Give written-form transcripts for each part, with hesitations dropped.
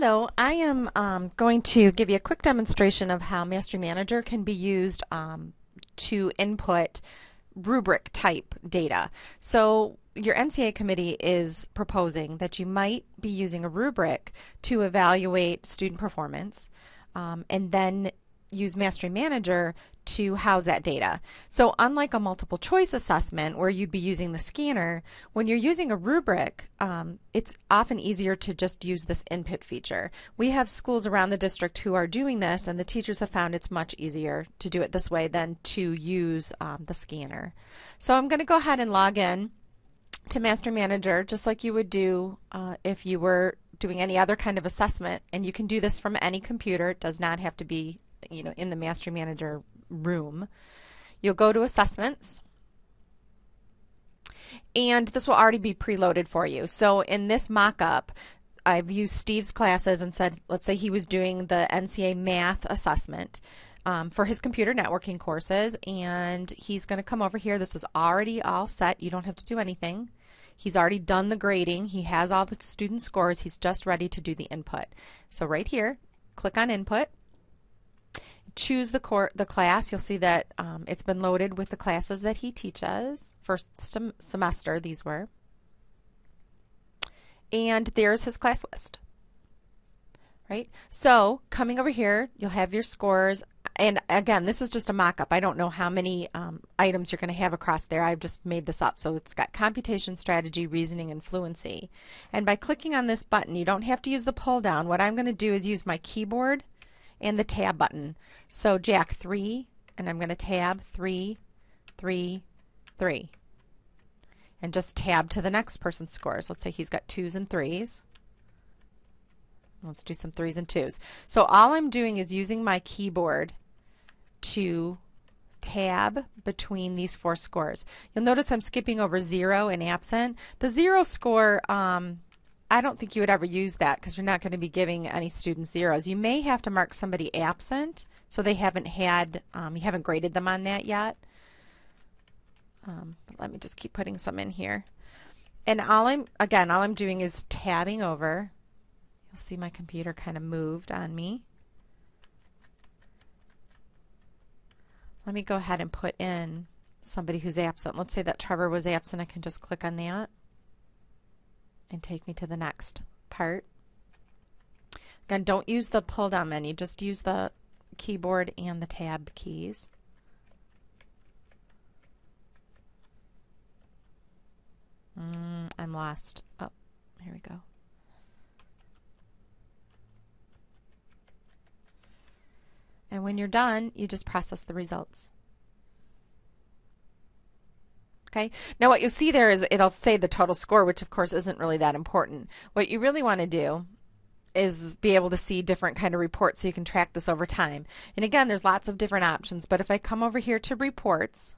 Hello, I am going to give you a quick demonstration of how Mastery Manager can be used to input rubric type data. So your NCAA committee is proposing that you might be using a rubric to evaluate student performance and then use Mastery Manager to house that data. So unlike a multiple choice assessment where you'd be using the scanner, when you're using a rubric, it's often easier to just use this input feature. We have schools around the district who are doing this, and the teachers have found it's much easier to do it this way than to use the scanner. So I'm going to go ahead and log in to Mastery Manager just like you would do if you were doing any other kind of assessment, and you can do this from any computer. It does not have to be in the Mastery Manager room. You'll go to Assessments, and this will already be preloaded for you. So in this mock-up, I've used Steve's classes and said, let's say he was doing the NCAA math assessment for his computer networking courses, and he's going to come over here. This is already all set. You don't have to do anything. He's already done the grading. He has all the student scores. He's just ready to do the input. So right here, click on Input. Choose the class. You'll see that it's been loaded with the classes that he teaches. First semester, these were. And there's his class list. Right? So coming over here, you'll have your scores. And again, this is just a mock-up. I don't know how many items you're going to have across there. I've just made this up. So it's got computation, strategy, reasoning, and fluency. And by clicking on this button, you don't have to use the pull down. What I'm going to do is use my keyboard and the tab button. So Jack 3, and I'm going to tab 3, 3, 3. And just tab to the next person's scores. Let's say he's got 2s and 3s. Let's do some 3s and 2s. So all I'm doing is using my keyboard to tab between these 4 scores. You'll notice I'm skipping over 0 and absent. The 0 score, I don't think you would ever use that because you're not going to be giving any students zeros. You may have to mark somebody absent, so they haven't had, you haven't graded them on that yet. But let me just keep putting some in here. And all I'm doing is tabbing over. You'll see my computer kind of moved on me. Let me go ahead and put in somebody who's absent. Let's say that Trevor was absent. I can just click on that and take me to the next part. Again, don't use the pull down menu, just use the keyboard and the tab keys. I'm lost. Oh, here we go. And when you're done, you just process the results. Okay. Now what you'll see there is it'll say the total score, which of course isn't really that important. What you really want to do is be able to see different kind of reports so you can track this over time. And again, there's lots of different options, but if I come over here to reports,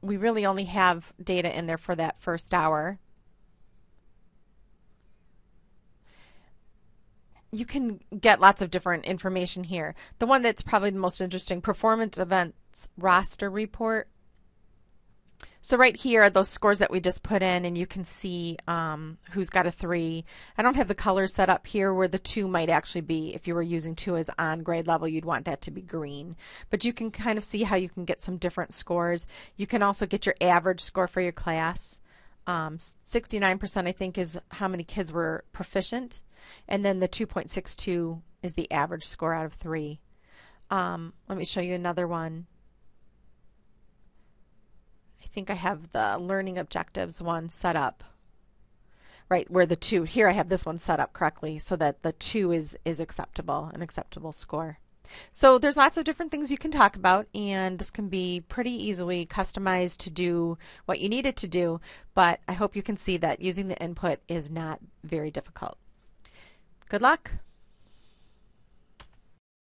we really only have data in there for that first hour. You can get lots of different information here. The one that's probably the most interesting, performance events roster report. So right here are those scores that we just put in, and you can see who's got a 3. I don't have the colors set up here where the 2 might actually be. If you were using 2 as on grade level, you'd want that to be green. But you can kind of see how you can get some different scores. You can also get your average score for your class. 69% I think is how many kids were proficient, and then the 2.62 is the average score out of 3. Let me show you another one. I think I have the learning objectives one set up right where the 2, here I have this one set up correctly so that the 2 is acceptable, an acceptable score. So there's lots of different things you can talk about, and this can be pretty easily customized to do what you need it to do, but I hope you can see that using the input is not very difficult. Good luck.